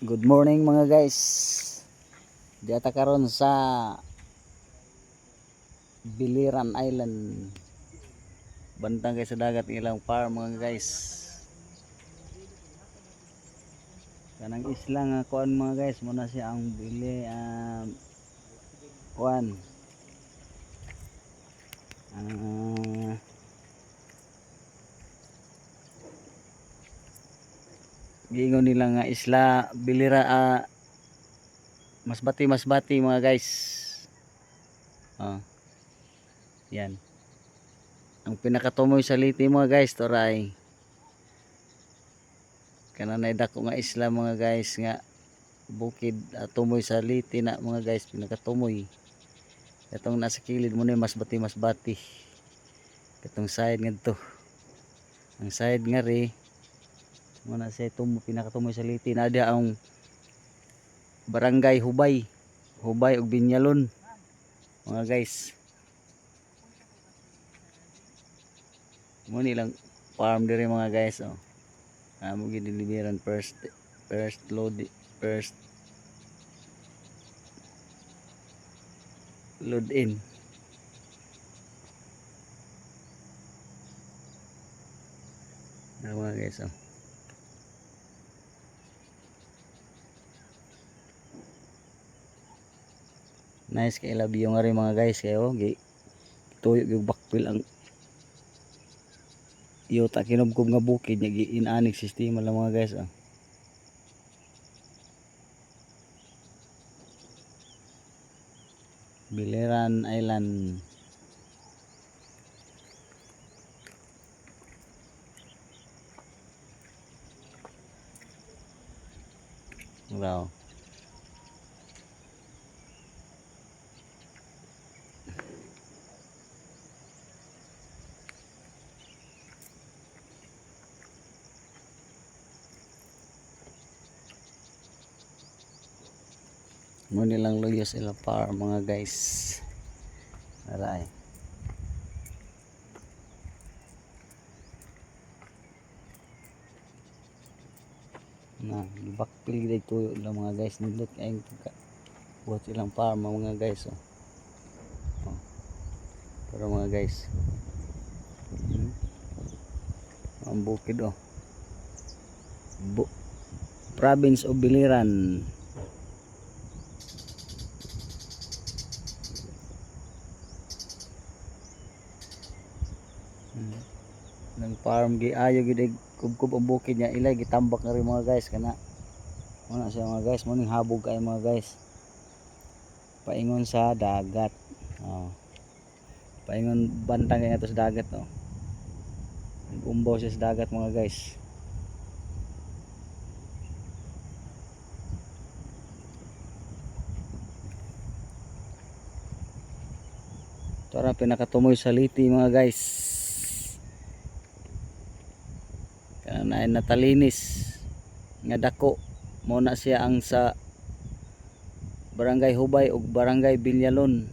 Good morning mga guys. Diata karon sa Biliran Island. Bantang kay sa dagat ng ilang farm mga guys. Kanang isla nga kuan mga guys, muna siya ang kuan. Giingon nila nga isla Bilira Masbati mga guys. Yan. Ang pinakatumoy sa liti mga guys, toray. Kananay dako nga isla mga guys nga bukid tumoy sa liti na mga guys, pinakatumoy. Itong nasa kilid mo na Masbati. Itong side ngadto. Ang side nga ri muna siya pinakatumoy sa liti na dia ang barangay Hubay ug Binyalon mga guys. Mo nilang farm dire mga guys. Amo gideliveran first load in. Mga guys. Nice kay love yung nga rin mga guys kayo. Tuyo yung bakpil ang iyota kinubkob nga bukid nya giinanig sistema lang mga guys. Biliran Island. Wow. Mo nilang luyo sila par mga guys. Aray. Na bakpil gid tuyo lang mga guys, nindot kay buhat silang farm mga guys. Pero mga guys, ang bukid province of Biliran. Nang farm giayo gid kubkub ang bukid niya ilay gitambak na rin mga guys kana. Muna siya mga guys, muning habog kay mga guys. Paingon sa dagat. Paingon bantang kay ato sa dagat Umbaw siya sa dagat mga guys. Tara pinakatumoy sa liti mga guys. Kanay natalinis nga dako muna siya ang sa barangay Hubay ug barangay Binyalon.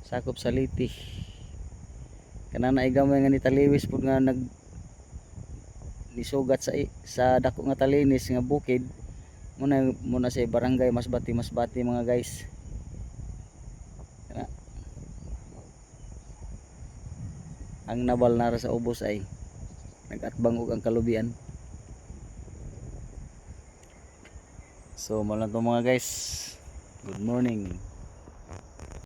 Sakop sa liti. Kanana gamay nga ni taliwis pud nga nisugat sa dako nga talinis nga bukid muna sa barangay Masbati mga guys. Ang nabal nara sa ubos ay nagatbang og ang kalubian. So malang to mga guys. Good morning.